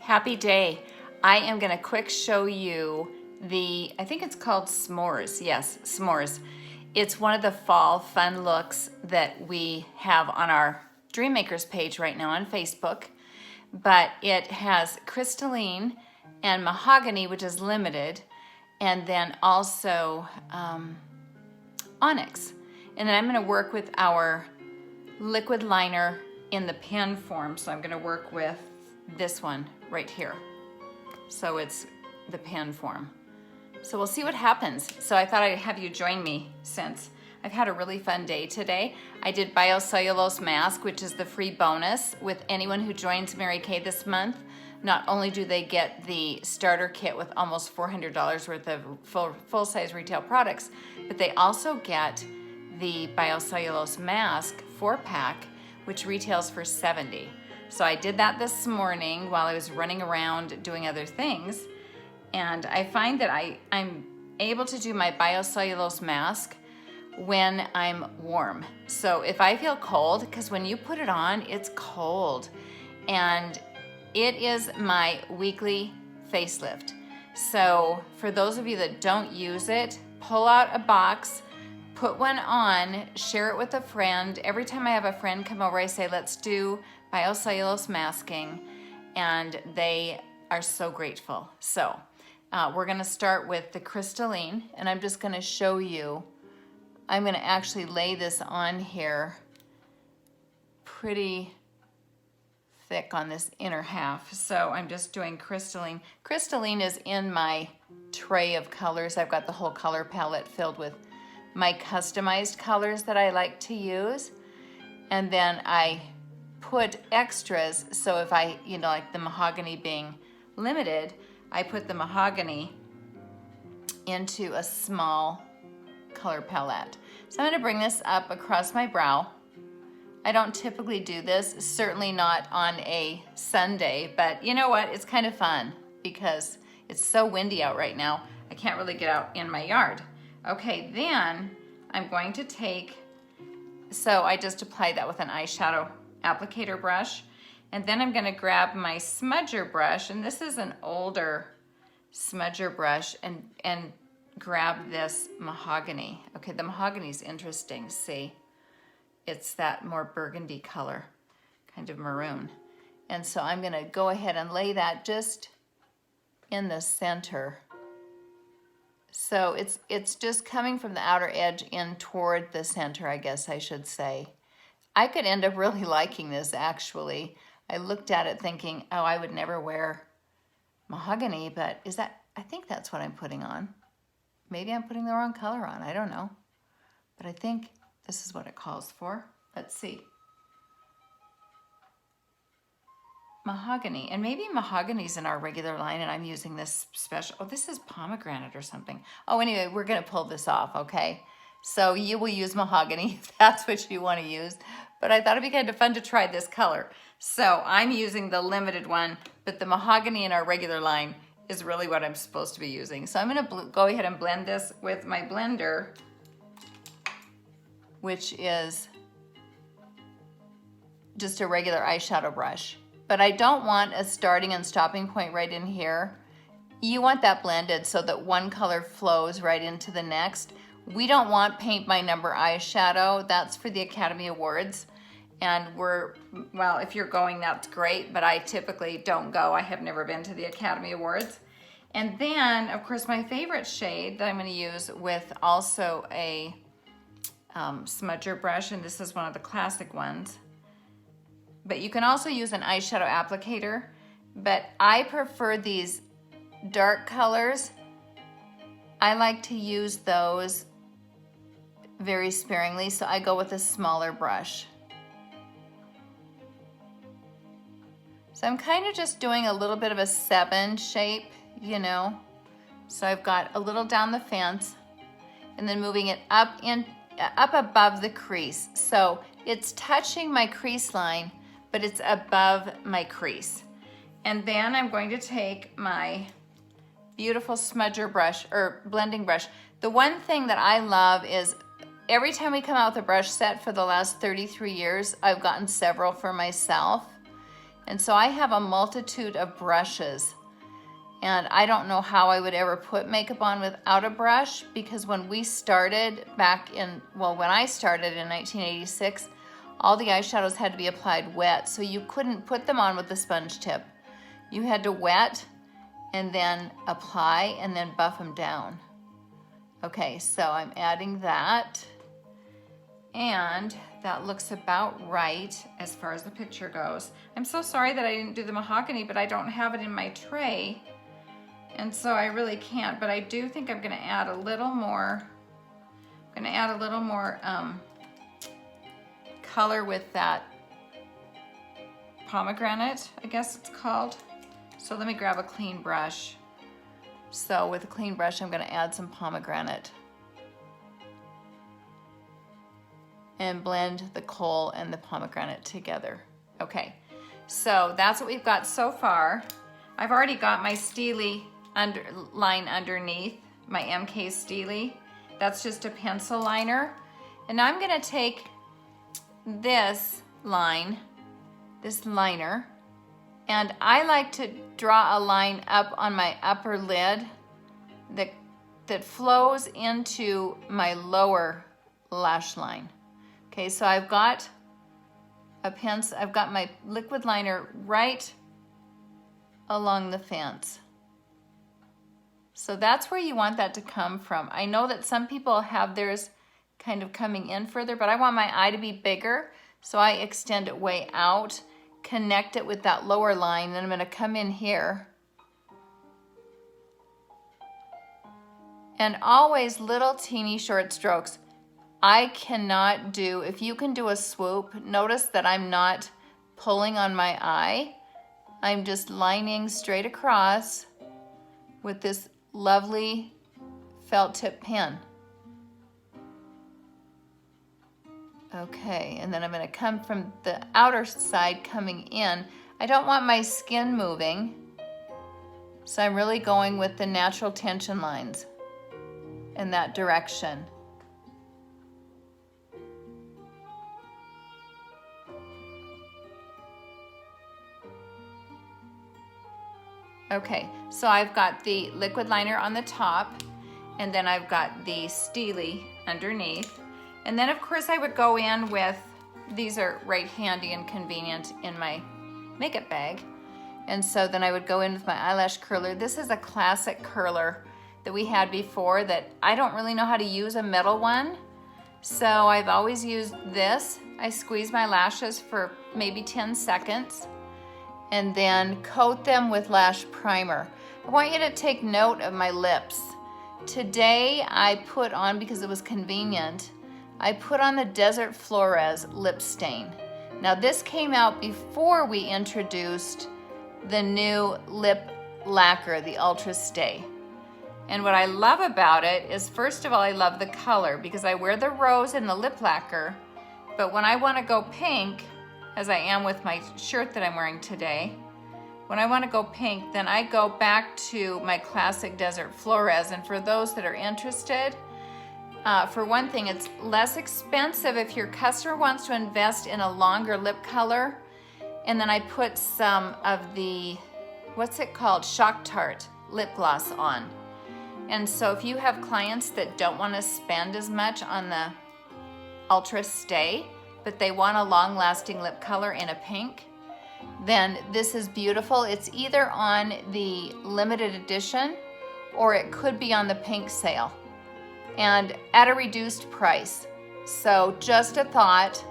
Happy day. I am gonna quick show you I think it's called S'mores. Yes, S'mores. It's one of the fall fun looks that we have on our Dream Makers page right now on Facebook. But it has crystalline and mahogany, which is limited, and then also onyx. And then I'm gonna work with our liquid liner in the pen form. So I'm gonna work with this one right here. So it's the pen form. So we'll see what happens. So I thought I'd have you join me since I've had a really fun day today. I did biocellulose mask, which is the free bonus with anyone who joins Mary Kay this month. Not only do they get the starter kit with almost $400 worth of full-size retail products, but they also get the biocellulose mask 4-pack, which retails for $70. So I did that this morning while I was running around doing other things. And I find that I'm able to do my biocellulose mask when I'm warm. So if I feel cold, because when you put it on, it's cold. And it is my weekly facelift. So for those of you that don't use it, pull out a box, put one on, share it with a friend. Every time I have a friend come over, I say, let's do biocellulose masking, and they are so grateful. So we're gonna start with the crystalline, and I'm just gonna show you. I'm gonna actually lay this on here pretty thick on this inner half. So I'm just doing crystalline. Crystalline is in my tray of colors. I've got the whole color palette filled with my customized colors that I like to use. And then I put extras, so if I, like the mahogany being limited, I put the mahogany into a small color palette. So I'm gonna bring this up across my brow. I don't typically do this, certainly not on a Sunday, but you know what? It's kind of fun because it's so windy out right now. I can't really get out in my yard. Okay, then I'm going to take, so I just applied that with an eyeshadow applicator brush. And then I'm gonna grab my smudger brush, and this is an older smudger brush, and grab this mahogany. Okay, the mahogany is interesting, see? It's that more burgundy color, kind of maroon. And so I'm gonna go ahead and lay that just in the center. So it's just coming from the outer edge in toward the center, I guess I should say. I could end up really liking this, actually. I looked at it thinking, oh, I would never wear mahogany, but I think that's what I'm putting on. Maybe I'm putting the wrong color on, I don't know. But I think this is what it calls for. Let's see. Mahogany, and maybe mahogany's in our regular line and I'm using this special, oh, this is pomegranate or something. Oh, anyway, we're gonna pull this off, okay? So you will use mahogany if that's what you wanna use, but I thought it'd be kind of fun to try this color. So I'm using the limited one, but the mahogany in our regular line is really what I'm supposed to be using. So I'm gonna go ahead and blend this with my blender, which is just a regular eyeshadow brush. But I don't want a starting and stopping point right in here. You want that blended so that one color flows right into the next. We don't want paint by number eyeshadow. That's for the Academy Awards. And well, if you're going, that's great, but I typically don't go. I have never been to the Academy Awards. And then, of course, my favorite shade that I'm gonna use with also a smudger brush, and this is one of the classic ones. But you can also use an eyeshadow applicator, but I prefer these dark colors. I like to use those very sparingly, so I go with a smaller brush. So I'm kind of just doing a little bit of a 7 shape, So I've got a little down the fence and then moving it up above the crease. So it's touching my crease line, but it's above my crease. And then I'm going to take my beautiful smudger brush or blending brush. The one thing that I love is every time we come out with a brush set for the last 33 years, I've gotten several for myself. And so I have a multitude of brushes. And I don't know how I would ever put makeup on without a brush, because when we started back in, well, when I started in 1986, all the eyeshadows had to be applied wet. So you couldn't put them on with a sponge tip. You had to wet and then apply and then buff them down. Okay, so I'm adding that. And that looks about right as far as the picture goes. I'm so sorry that I didn't do the mahogany, but I don't have it in my tray. And so I really can't, but I do think I'm gonna add a little more, color with that pomegranate, I guess it's called. So let me grab a clean brush. So with a clean brush, I'm gonna add some pomegranate and blend the coal and the pomegranate together. Okay, so that's what we've got so far. I've already got my Steely line underneath, my MK Steely. That's just a pencil liner. And now I'm gonna take this liner, and I like to draw a line up on my upper lid that flows into my lower lash line. Okay, so I've got I've got my liquid liner right along the fence. So that's where you want that to come from. I know that some people have theirs kind of coming in further, but I want my eye to be bigger, so I extend it way out, connect it with that lower line, then I'm gonna come in here. And always little teeny short strokes. I cannot do, if you can do a swoop, notice that I'm not pulling on my eye. I'm just lining straight across with this lovely felt tip pen. Okay, and then I'm gonna come from the outer side coming in. I don't want my skin moving, so I'm really going with the natural tension lines in that direction. Okay, so I've got the liquid liner on the top, and then I've got the Steely underneath. And then of course I would go in with, these are right handy and convenient in my makeup bag. And so then I would go in with my eyelash curler. This is a classic curler that we had before that I don't really know how to use a metal one. So I've always used this. I squeeze my lashes for maybe 10 seconds. And then coat them with lash primer. I want you to take note of my lips. Today I put on, because it was convenient, I put on the Desert Flores lip stain. Now this came out before we introduced the new lip lacquer, the Ultra Stay. And what I love about it is, first of all, I love the color because I wear the rose in the lip lacquer, but when I want to go pink, as I am with my shirt that I'm wearing today, when I want to go pink, then I go back to my classic Desert Flores. And for those that are interested, for one thing, it's less expensive if your customer wants to invest in a longer lip color. And then I put some of the, what's it called, Shock Tart lip gloss on. And so if you have clients that don't want to spend as much on the Ultra Stay, but they want a long-lasting lip color in a pink, then this is beautiful. It's either on the limited edition or it could be on the pink sale and at a reduced price. So just a thought,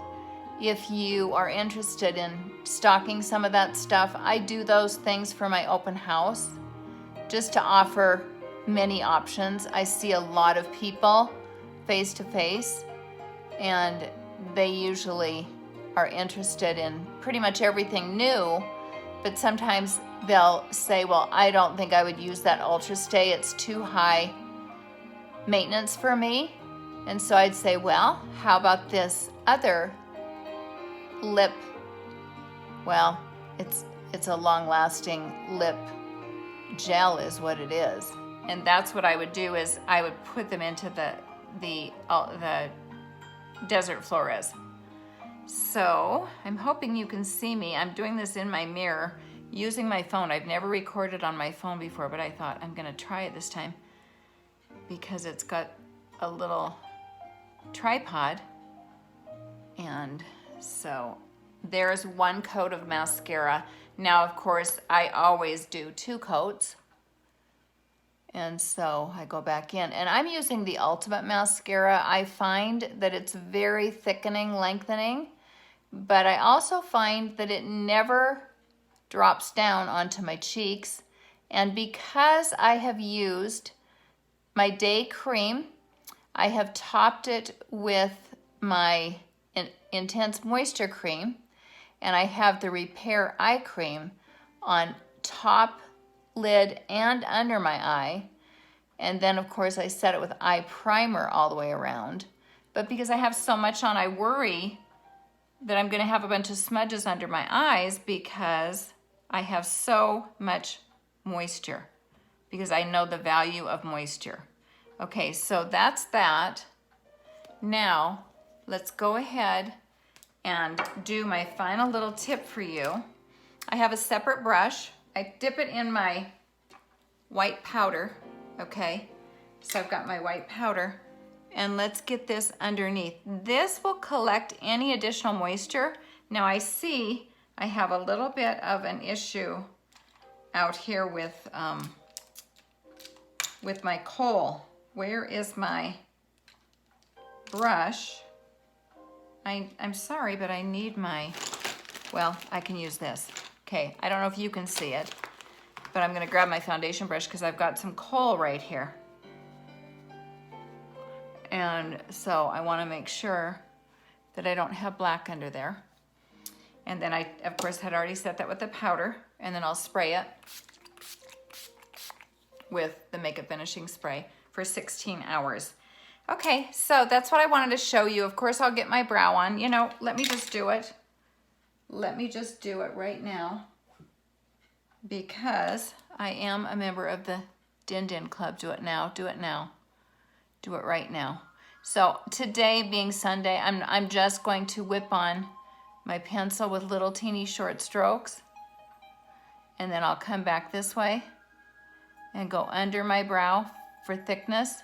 if you are interested in stocking some of that stuff, I do those things for my open house just to offer many options. I see a lot of people face to face, and they usually are interested in pretty much everything new, but sometimes they'll say, well, I don't think I would use that Ultra Stay. It's too high maintenance for me. And so I'd say, well, how about this other lip? Well, it's a long-lasting lip gel is what it is. And that's what I would do, is I would put them into the Desert Flores. So I'm hoping you can see me. I'm doing this in my mirror using my phone. I've never recorded on my phone before, but I thought I'm gonna try it this time because it's got a little tripod. And so there's one coat of mascara. Now, of course, I always do 2 coats. And so I go back in, and I'm using the Ultimate Mascara. I find that it's very thickening, lengthening, but I also find that it never drops down onto my cheeks. And because I have used my day cream, I have topped it with my Intense Moisture Cream, and I have the Repair Eye Cream on top, lid, and under my eye. And then, of course, I set it with eye primer all the way around. But because I have so much on, I worry that I'm gonna have a bunch of smudges under my eyes because I have so much moisture, because I know the value of moisture. Okay, so that's that. Now, let's go ahead and do my final little tip for you. I have a separate brush. I dip it in my white powder, okay? So I've got my white powder, and let's get this underneath. This will collect any additional moisture. Now I see I have a little bit of an issue out here with my kohl. Where is my brush? I'm sorry, but I need my, well, I can use this. Okay, I don't know if you can see it, but I'm gonna grab my foundation brush because I've got some kohl right here. And so I wanna make sure that I don't have black under there. And then I, of course, had already set that with the powder, and then I'll spray it with the Makeup Finishing Spray for 16 hours. Okay, so that's what I wanted to show you. Of course, I'll get my brow on. You know, let me just do it. Let me just do it right now, because I am a member of the Din Din Club. Do it now, do it now. Do it right now. So today being Sunday, I'm just going to whip on my pencil with little teeny short strokes, and then I'll come back this way and go under my brow for thickness.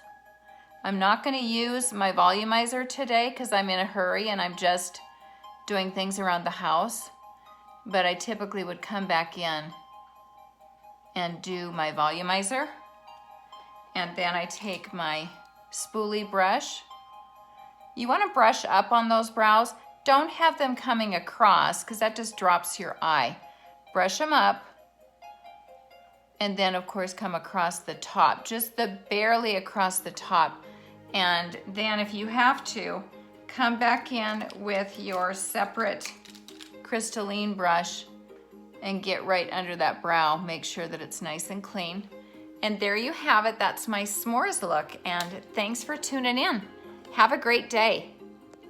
I'm not going to use my volumizer today because I'm in a hurry and I'm just doing things around the house, but I typically would come back in and do my volumizer, and then I take my spoolie brush. You want to brush up on those brows. Don't have them coming across because that just drops your eye. Brush them up, and then of course come across the top, just barely across the top. And then if you have to, come back in with your separate crystalline brush and get right under that brow. Make sure that it's nice and clean. And there you have it. That's my s'mores look. And thanks for tuning in. Have a great day.